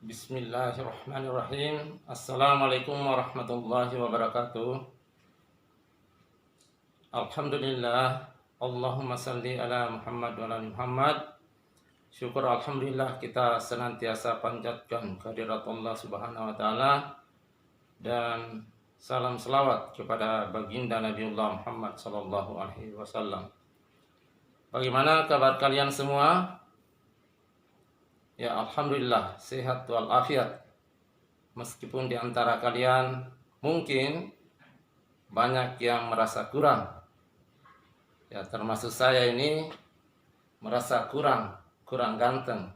Bismillahirrahmanirrahim. Assalamualaikum warahmatullahi wabarakatuh. Alhamdulillah. Allahumma salli ala Muhammad wa ala Muhammad. Syukur alhamdulillah kita senantiasa panjatkan kehadirat Allah Subhanahu wa taala dan salam selawat kepada baginda Nabiullah Muhammad sallallahu alaihi wasallam. Bagaimana kabar kalian semua? Ya, alhamdulillah sehat walafiat. Meskipun di antara kalian mungkin banyak yang merasa kurang. Ya, termasuk saya ini merasa kurang ganteng.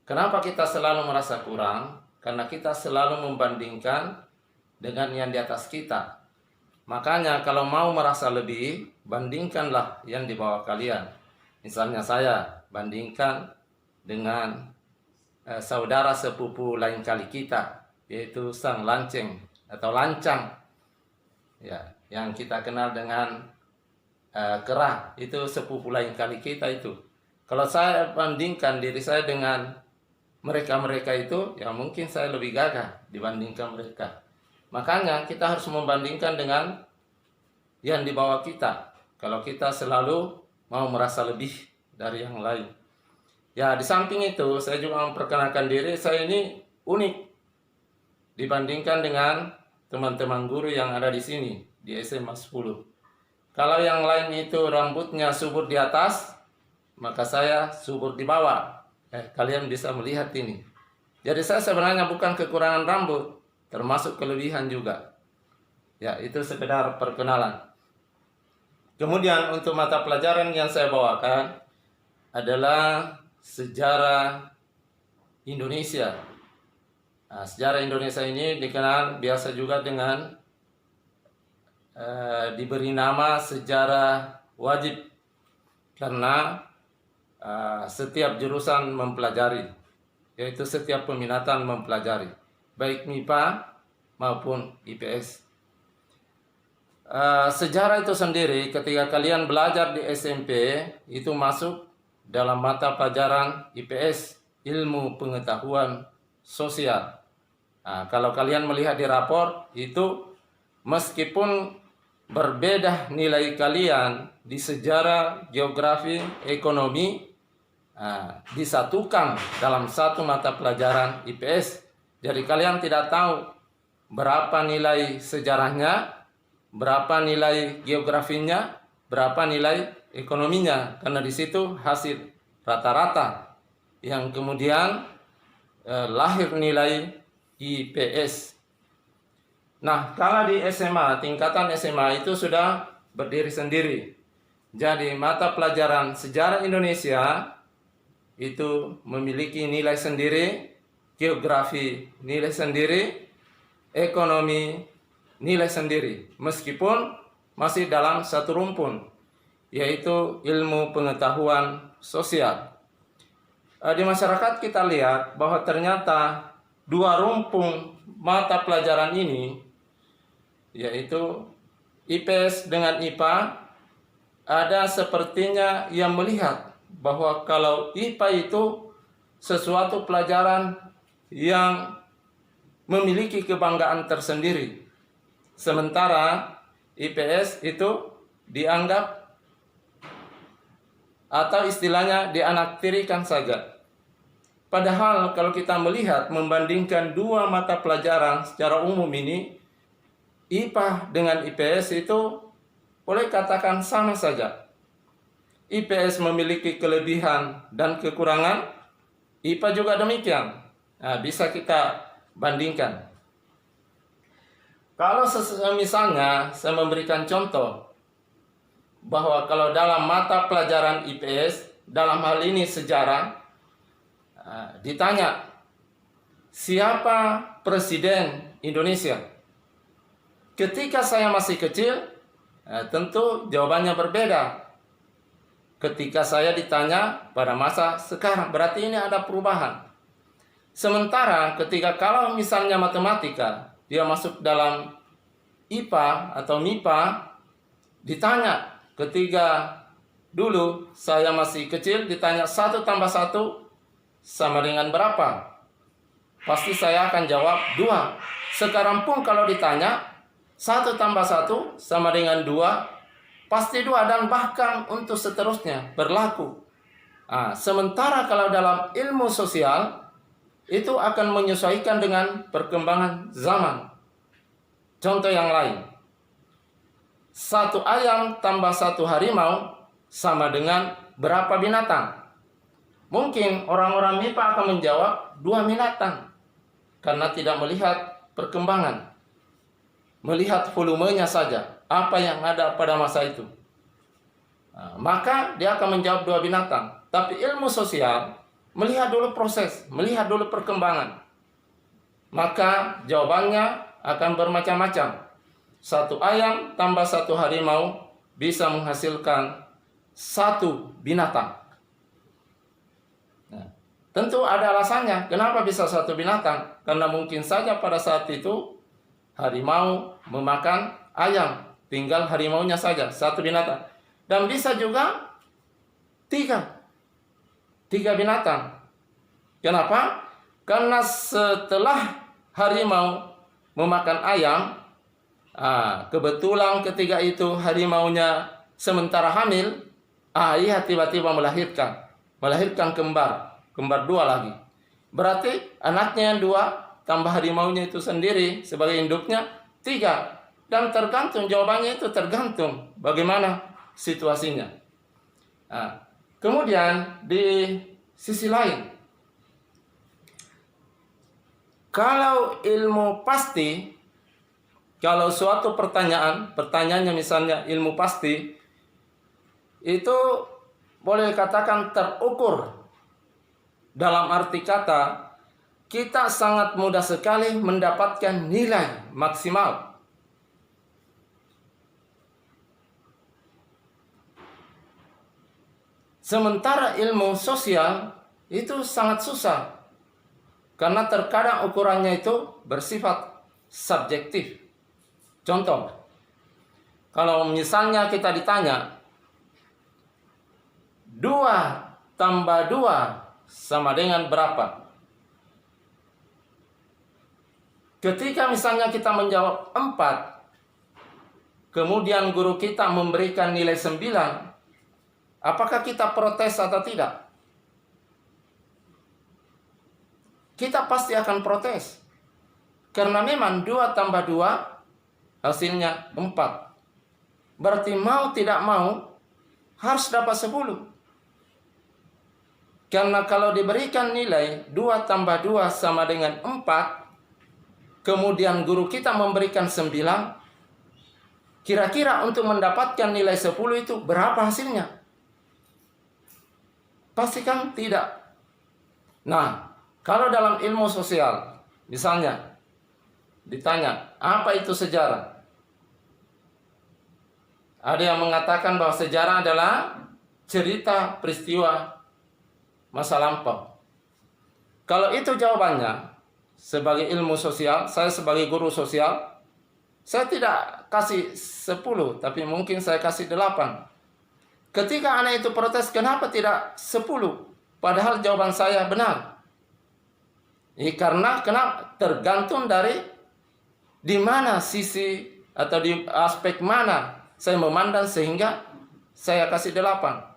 Kenapa kita selalu merasa kurang? Karena kita selalu membandingkan dengan yang di atas kita. Makanya kalau mau merasa lebih, bandingkanlah yang di bawah kalian. Misalnya saya bandingkan dengan saudara sepupu lain kali kita, yaitu sang lanceng atau lancang, ya, yang kita kenal dengan kerah. Itu sepupu lain kali kita itu. Kalau saya bandingkan diri saya dengan mereka itu, ya mungkin saya lebih gagah dibandingkan mereka. Makanya kita harus membandingkan dengan yang di bawah kita. Kalau kita selalu mau merasa lebih dari yang lain. Ya, di samping itu saya juga memperkenalkan diri, saya ini unik dibandingkan dengan teman-teman guru yang ada di sini di SMA 10. Kalau yang lain itu rambutnya subur di atas, maka saya subur di bawah. Kalian bisa melihat ini. Jadi saya sebenarnya bukan kekurangan rambut, termasuk kelebihan juga. Ya, itu sekedar perkenalan. Kemudian untuk mata pelajaran yang saya bawakan adalah sejarah Indonesia. Nah, sejarah Indonesia ini dikenal biasa juga dengan diberi nama sejarah wajib, karena setiap jurusan mempelajari, yaitu setiap peminatan mempelajari, baik MIPA maupun IPS. Sejarah itu sendiri ketika kalian belajar di SMP itu masuk dalam mata pelajaran IPS, ilmu pengetahuan sosial. Nah, kalau kalian melihat di rapor itu, meskipun berbeda nilai kalian di sejarah, geografi, ekonomi, disatukan dalam satu mata pelajaran IPS. Jadi kalian tidak tahu berapa nilai sejarahnya, berapa nilai geografinya, berapa nilai ekonominya, karena di situ hasil rata-rata yang kemudian lahir nilai IPS. Nah, kalau di SMA, tingkatan SMA itu sudah berdiri sendiri. Jadi mata pelajaran sejarah Indonesia itu memiliki nilai sendiri, geografi nilai sendiri, ekonomi nilai sendiri, meskipun masih dalam satu rumpun, yaitu ilmu pengetahuan sosial. Di masyarakat kita lihat bahwa ternyata dua rumpun mata pelajaran ini, yaitu IPS dengan IPA, ada sepertinya yang melihat bahwa kalau IPA itu sesuatu pelajaran yang memiliki kebanggaan tersendiri, sementara IPS itu dianggap atau istilahnya dianaktirikan saja. Padahal kalau kita melihat membandingkan dua mata pelajaran secara umum ini, IPA dengan IPS itu boleh katakan sama saja. IPS memiliki kelebihan dan kekurangan, IPA juga demikian. Nah, bisa kita bandingkan. Kalau misalnya saya memberikan contoh bahwa kalau dalam mata pelajaran IPS, dalam hal ini sejarah, ditanya siapa presiden Indonesia, ketika saya masih kecil, tentu jawabannya berbeda. Ketika saya ditanya pada masa sekarang, berarti ini ada perubahan. Sementara ketika kalau misalnya matematika, dia masuk dalam IPA atau MIPA, ditanya ketika dulu saya masih kecil, ditanya 1 tambah 1 sama dengan berapa? pasti saya akan jawab 2. Sekarang pun kalau ditanya 1 tambah 1 sama dengan 2, pasti 2, dan bahkan untuk seterusnya berlaku. Sementara kalau dalam ilmu sosial itu akan menyesuaikan dengan perkembangan zaman. Contoh yang lain, 1 ayam tambah 1 harimau sama dengan berapa binatang? Mungkin orang-orang MIPA akan menjawab 2 binatang karena tidak melihat perkembangan, melihat volumenya saja, apa yang ada pada masa itu. Maka dia akan menjawab 2 binatang. Tapi ilmu sosial melihat dulu proses, melihat dulu perkembangan. Maka jawabannya akan bermacam-macam. 1 ayam tambah 1 harimau bisa menghasilkan 1 binatang. Tentu ada alasannya kenapa bisa 1 binatang. Karena mungkin saja pada saat itu harimau memakan ayam, tinggal harimaunya saja, 1 binatang. Dan bisa juga 3 binatang. Kenapa? Karena setelah harimau memakan ayam, kebetulan ketika itu harimaunya sementara hamil, ia tiba-tiba melahirkan kembar 2 lagi. Berarti anaknya yang 2 tambah harimaunya itu sendiri sebagai induknya 3. Dan tergantung, jawabannya itu tergantung bagaimana situasinya. Kemudian di sisi lain, kalau ilmu pasti, kalau suatu pertanyaannya misalnya ilmu pasti, itu boleh dikatakan terukur. Dalam arti kata, kita sangat mudah sekali mendapatkan nilai maksimal. Sementara ilmu sosial itu sangat susah. Karena terkadang ukurannya itu bersifat subjektif. Contoh, kalau misalnya kita ditanya, 2 tambah 2 sama dengan berapa? Ketika misalnya kita menjawab 4, kemudian guru kita memberikan nilai 9, apakah kita protes atau tidak? Kita pasti akan protes. Karena memang 2 tambah 2 hasilnya 4. Berarti mau tidak mau harus dapat 10. Karena kalau diberikan nilai 2 tambah 2 sama dengan 4, kemudian guru kita memberikan 9, kira-kira untuk mendapatkan nilai 10 itu berapa hasilnya? Pastikan tidak. Nah, kalau dalam ilmu sosial, misalnya ditanya, apa itu sejarah? Ada yang mengatakan bahwa sejarah adalah cerita peristiwa masa lampau. Kalau itu jawabannya, sebagai ilmu sosial, saya sebagai guru sosial, saya tidak kasih 10, tapi mungkin saya kasih 8. Ketika anak itu protes, kenapa tidak 10? Padahal jawaban saya benar. Karena tergantung dari di mana sisi atau di aspek mana saya memandang sehingga saya kasih 8.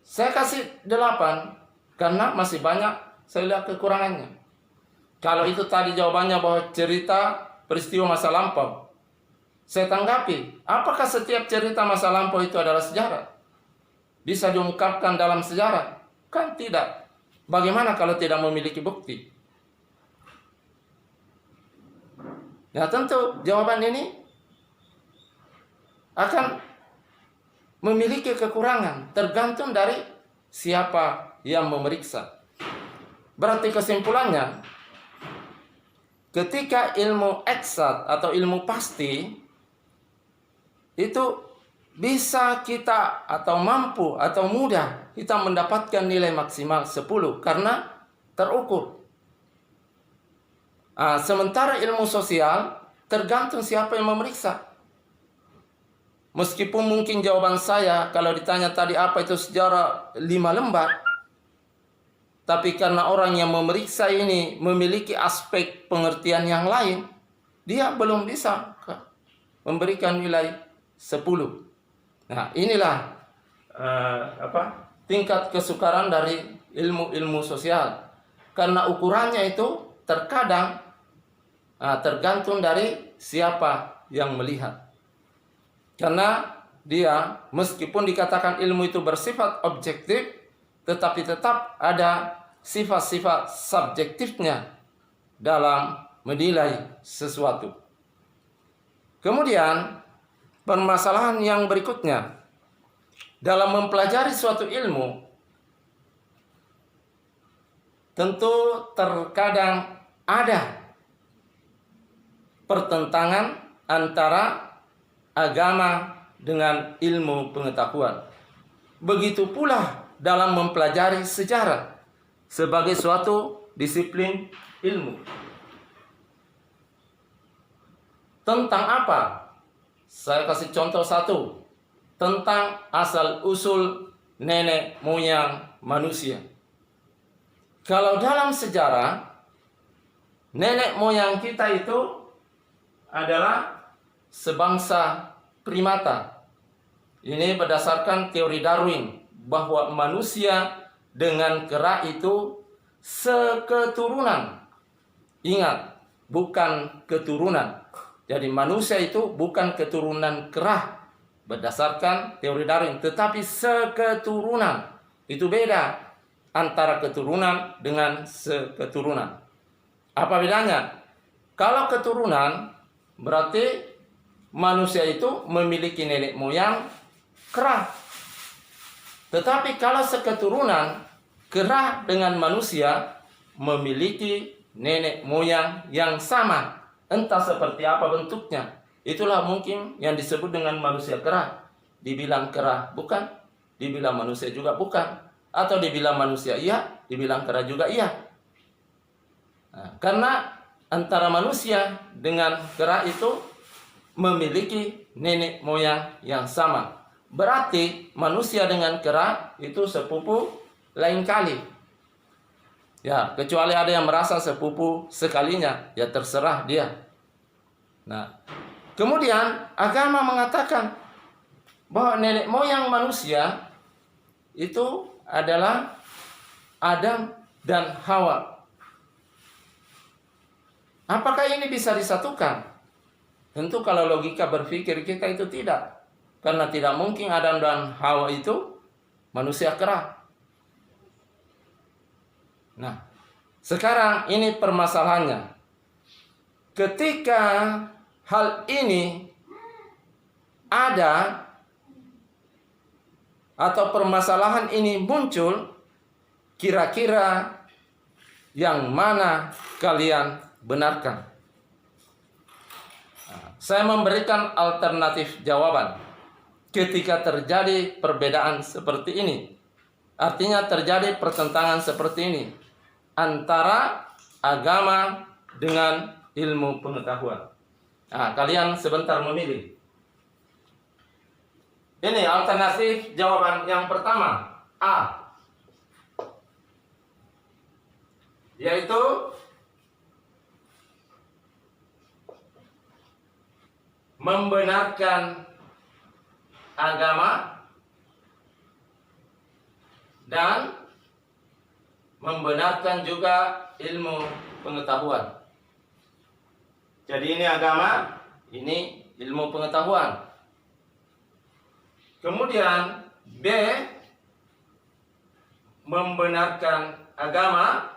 Saya kasih 8 karena masih banyak saya lihat kekurangannya. Kalau itu tadi jawabannya bahwa cerita peristiwa masa lampau, saya tanggapi, apakah setiap cerita masa lampau itu adalah sejarah? Bisa diungkapkan dalam sejarah? Kan tidak. Bagaimana kalau tidak memiliki bukti? Ya tentu jawaban ini akan memiliki kekurangan, tergantung dari siapa yang memeriksa. Berarti kesimpulannya, ketika ilmu eksakt atau ilmu pasti itu bisa kita atau mampu atau mudah kita mendapatkan nilai maksimal 10 karena terukur. Sementara ilmu sosial tergantung siapa yang memeriksa. Meskipun mungkin jawaban saya kalau ditanya tadi apa itu sejarah 5 lembar, Tapi karena orang yang memeriksa ini memiliki aspek pengertian yang lain, dia belum bisa memberikan nilai 10. Nah, inilah tingkat kesukaran dari ilmu-ilmu sosial. Karena ukurannya itu terkadang tergantung dari siapa yang melihat. Karena dia meskipun dikatakan ilmu itu bersifat objektif, tetapi tetap ada sifat-sifat subjektifnya dalam menilai sesuatu. Kemudian permasalahan yang berikutnya, dalam mempelajari suatu ilmu, tentu terkadang ada pertentangan antara agama dengan ilmu pengetahuan. Begitu pula dalam mempelajari sejarah sebagai suatu disiplin ilmu. Tentang apa? Saya kasih contoh satu. Tentang asal-usul nenek moyang manusia. Kalau dalam sejarah, nenek moyang kita itu adalah sebangsa primata. Ini berdasarkan teori Darwin, bahwa manusia dengan kera itu seketurunan. Ingat, bukan keturunan. Jadi manusia itu bukan keturunan kera berdasarkan teori Darwin, tetapi seketurunan. Itu beda antara keturunan dengan seketurunan. Apa bedanya? Kalau keturunan berarti manusia itu memiliki nenek moyang kera. Tetapi kalau seketurunan, kera dengan manusia memiliki nenek moyang yang sama. Entah seperti apa bentuknya. Itulah mungkin yang disebut dengan manusia kera. Dibilang kera bukan, dibilang manusia juga bukan. Atau dibilang manusia iya, dibilang kera juga iya. Nah, karena antara manusia dengan kera itu memiliki nenek moyang yang sama. Berarti manusia dengan kera itu sepupu lain kali. Ya, kecuali ada yang merasa sepupu sekalinya, ya terserah dia. Nah, kemudian agama mengatakan bahwa nenek moyang manusia itu adalah Adam dan Hawa. Apakah ini bisa disatukan? Tentu kalau logika berpikir kita itu tidak. Karena tidak mungkin Adam dan Hawa itu manusia kera. Nah, sekarang ini permasalahannya. Ketika hal ini ada atau permasalahan ini muncul, kira-kira yang mana kalian benarkan? Saya memberikan alternatif jawaban. Ketika terjadi perbedaan seperti ini, artinya terjadi pertentangan seperti ini antara agama dengan ilmu pengetahuan. Nah, kalian sebentar memilih. Ini alternatif jawaban yang pertama, A, yaitu membenarkan agama dan membenarkan juga ilmu pengetahuan. Jadi ini agama, ini ilmu pengetahuan. Kemudian B, membenarkan agama,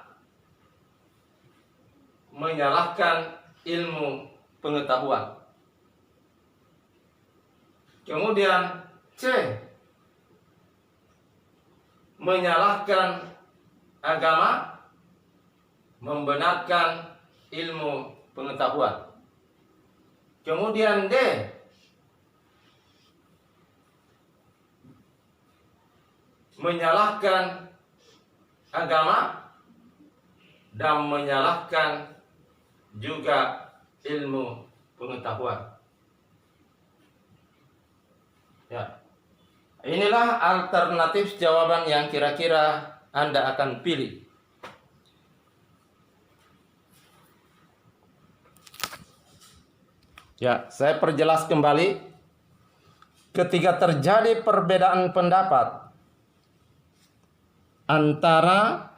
menyalahkan ilmu pengetahuan. Kemudian C, menyalahkan agama, membenarkan ilmu pengetahuan. Kemudian D, menyalahkan agama dan menyalahkan juga ilmu pengetahuan. Ya. Inilah alternatif jawaban yang kira-kira Anda akan pilih. Ya, saya perjelas kembali. Ketika terjadi perbedaan pendapat antara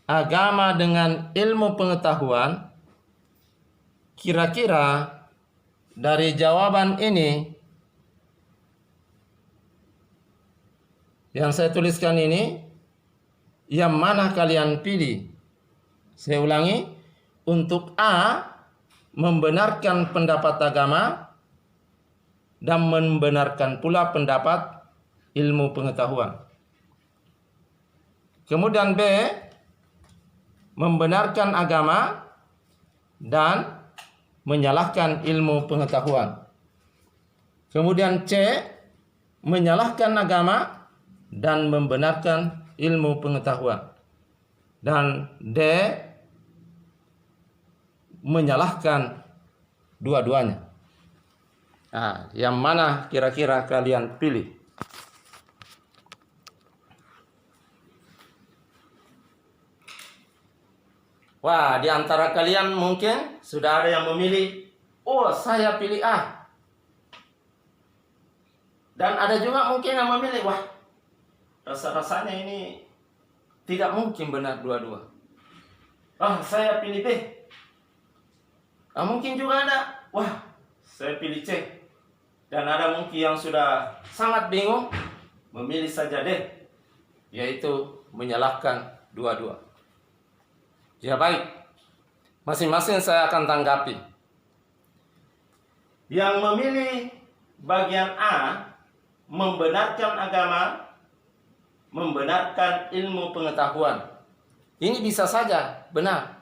agama dengan ilmu pengetahuan, kira-kira dari jawaban ini yang saya tuliskan ini, yang mana kalian pilih? Saya ulangi, untuk A, membenarkan pendapat agama dan membenarkan pula pendapat ilmu pengetahuan. Kemudian B, membenarkan agama dan menyalahkan ilmu pengetahuan. Kemudian C, menyalahkan agama dan membenarkan ilmu pengetahuan. Dan D, menyalahkan dua-duanya. Nah, yang mana kira-kira kalian pilih? Wah, di antara kalian mungkin sudah ada yang memilih, oh saya pilih A. Dan ada juga mungkin yang memilih, wah rasa-rasanya ini tidak mungkin benar dua-dua. Ah, saya pilih B. Nah, mungkin juga ada, wah saya pilih C. Dan ada mungkin yang sudah sangat bingung, memilih saja D, yaitu menyalahkan dua-dua. Ya baik, masing-masing saya akan tanggapi. Yang memilih bagian A, membenarkan agama, membenarkan ilmu pengetahuan. Ini bisa saja benar.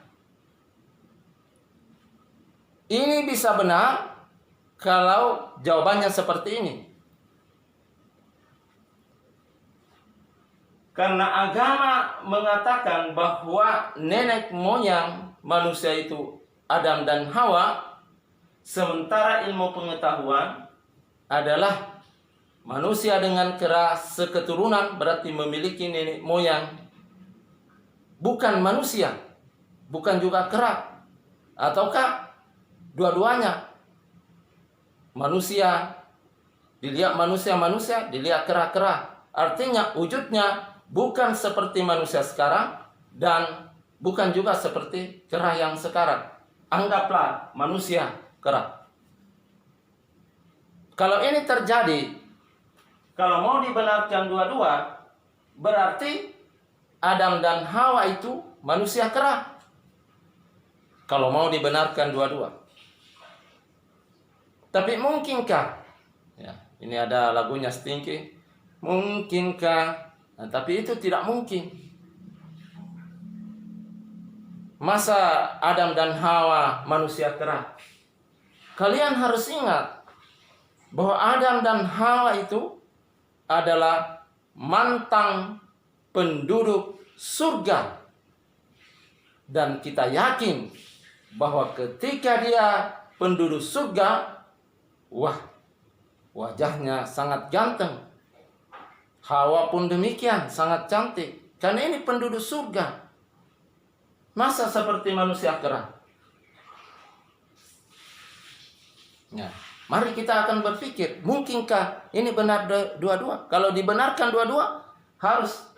Ini bisa benar kalau jawabannya seperti ini. Karena agama mengatakan bahwa nenek moyang manusia itu Adam dan Hawa, sementara ilmu pengetahuan adalah manusia dengan kera seketurunan, berarti memiliki nenek moyang bukan manusia, bukan juga kera, ataukah dua-duanya? Manusia dilihat manusia, dilihat kera-kera. Artinya wujudnya bukan seperti manusia sekarang dan bukan juga seperti kera yang sekarang. Anggaplah manusia kera. Kalau ini terjadi, kalau mau dibenarkan dua-dua, berarti Adam dan Hawa itu manusia kera. Kalau mau dibenarkan dua-dua. Tapi mungkinkah? Ya, ini ada lagunya Stinky. Mungkinkah? Nah, tapi itu tidak mungkin. Masa Adam dan Hawa manusia kera? Kalian harus ingat bahwa Adam dan Hawa itu adalah mantan penduduk surga. Dan kita yakin bahwa ketika dia penduduk surga, wah, wajahnya sangat ganteng. Hawa pun demikian, sangat cantik. Karena ini penduduk surga. Masa seperti manusia kera? Ya, mari kita akan berpikir, mungkinkah ini benar dua-dua? Kalau dibenarkan dua-dua, harus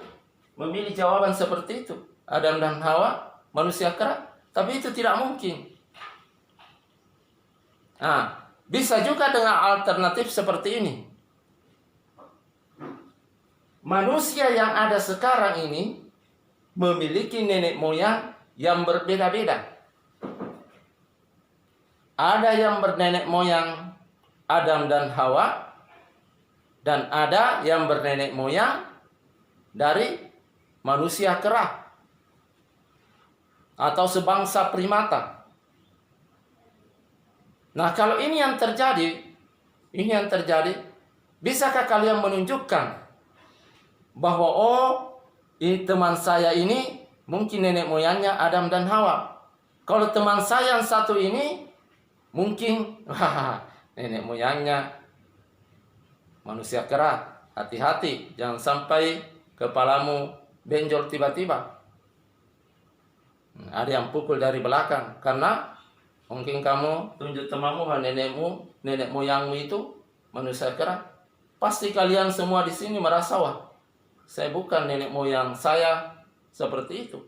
memilih jawaban seperti itu. Adam dan Hawa, manusia kera. Tapi itu tidak mungkin. Nah, bisa juga dengan alternatif seperti ini. Manusia yang ada sekarang ini memiliki nenek moyang yang berbeda-beda. Ada yang bernenek moyang Adam dan Hawa, dan ada yang bernenek moyang dari manusia kera atau sebangsa primata. Nah, kalau ini yang terjadi, bisakah kalian menunjukkan bahwa ini teman saya ini mungkin nenek moyangnya Adam dan Hawa. Kalau teman saya yang satu ini mungkin nenek moyangnya manusia kera. Hati-hati, jangan sampai kepalamu benjol tiba-tiba. Ada yang pukul dari belakang karena Mungkin kamu tunjuk temanmu, nenekmu, nenek moyangmu itu manusia kera. Pasti kalian semua di sini merasa, wah, saya bukan nenek moyang saya seperti itu.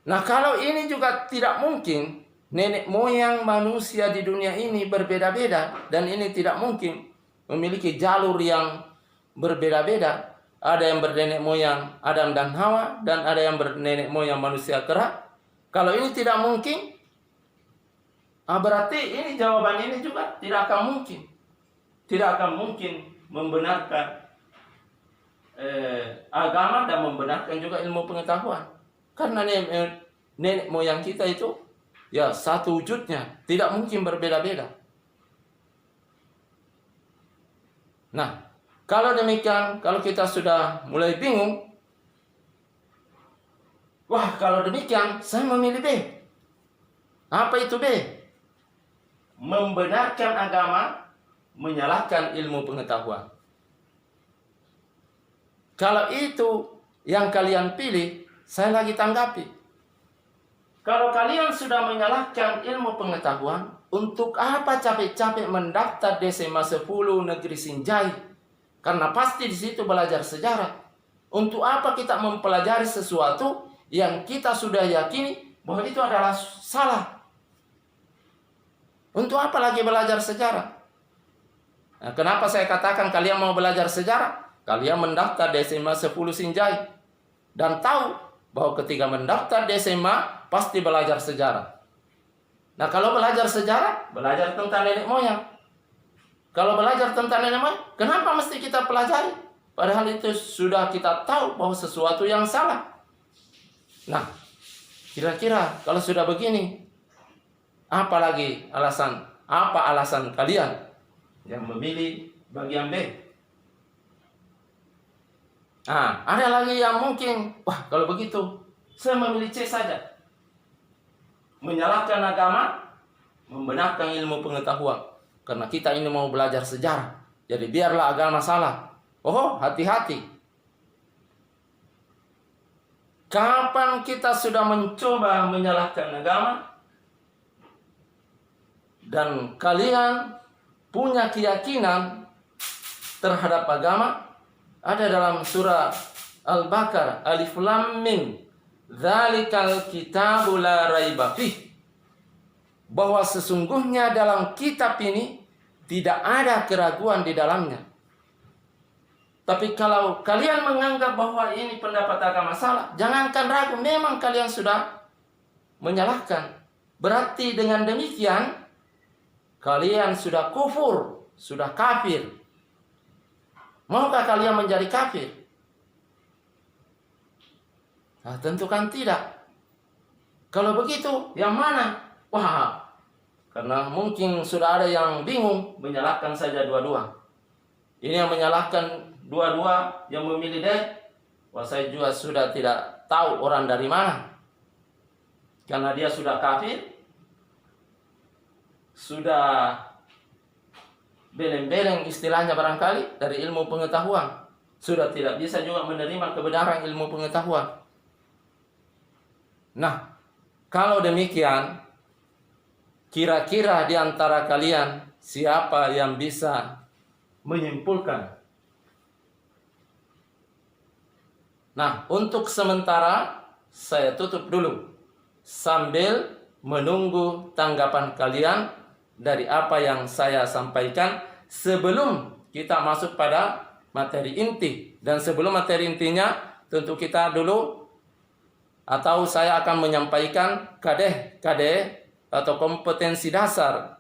Nah, kalau ini juga tidak mungkin, nenek moyang manusia di dunia ini berbeda-beda, dan ini tidak mungkin memiliki jalur yang berbeda-beda. Ada yang bernenek moyang Adam dan Hawa, dan ada yang bernenek moyang manusia kera. Kalau ini tidak mungkin, berarti ini jawaban ini juga tidak akan mungkin. Tidak akan mungkin membenarkan agama dan membenarkan juga ilmu pengetahuan. Karena nenek moyang kita itu ya satu wujudnya, tidak mungkin berbeda-beda. Nah, kalau demikian, kalau kita sudah mulai bingung, wah, kalau demikian saya memilih B. Apa itu B? Membenarkan agama, menyalahkan ilmu pengetahuan. Kalau itu yang kalian pilih, saya lagi tanggapi. Kalau kalian sudah menyalahkan ilmu pengetahuan, untuk apa capek-capek mendaftar di SMA 10 Negeri Sinjai? Karena pasti di situ belajar sejarah. Untuk apa kita mempelajari sesuatu yang kita sudah yakini bahwa itu adalah salah? Untuk apa lagi belajar sejarah? Nah, kenapa saya katakan kalian mau belajar sejarah? Kalian mendaftar di SMA 10 Sinjai dan tahu bahwa ketika mendaftar di SMA pasti belajar sejarah. Nah, kalau belajar sejarah, belajar tentang nenek moyang. Kalau belajar tentang nenek moyang, kenapa mesti kita pelajari? Padahal itu sudah kita tahu bahwa sesuatu yang salah. Nah, kira-kira kalau sudah begini, apa alasan kalian yang memilih bagian B? Nah, ada lagi yang mungkin, wah, kalau begitu saya memilih C saja. Menyalahkan agama, membenarkan ilmu pengetahuan. Karena kita ini mau belajar sejarah, jadi biarlah agama salah. Oh, hati-hati. Kapan kita sudah mencoba menyalahkan agama dan kalian punya keyakinan terhadap agama, ada dalam surah Al-Baqarah, Alif Lam Mim, Dzalikal kitabu la raiba fih, bahwa sesungguhnya dalam kitab ini tidak ada keraguan di dalamnya. Tapi kalau kalian menganggap bahwa ini pendapat agama salah, jangankan ragu, memang kalian sudah menyalahkan. Berarti dengan demikian, kalian sudah kufur, sudah kafir. Maukah kalian menjadi kafir? Nah, tentu kan tidak. Kalau begitu, yang mana? Wah, karena mungkin sudah ada yang bingung, menyalahkan saja dua-dua. Ini yang menyalahkan dua-dua, yang memilih D. Wah, saya juga sudah tidak tahu orang dari mana. Karena dia sudah kafir, sudah beleng-beleng istilahnya barangkali dari ilmu pengetahuan. Sudah tidak bisa juga menerima kebenaran ilmu pengetahuan. Nah, kalau demikian, kira-kira di antara kalian siapa yang bisa menyimpulkan? Nah, untuk sementara saya tutup dulu sambil menunggu tanggapan kalian dari apa yang saya sampaikan sebelum kita masuk pada materi inti. Dan sebelum materi intinya, tentu kita dulu atau saya akan menyampaikan KD atau kompetensi dasar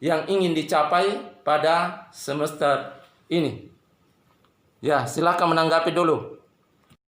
yang ingin dicapai pada semester ini. Ya, silakan menanggapi dulu.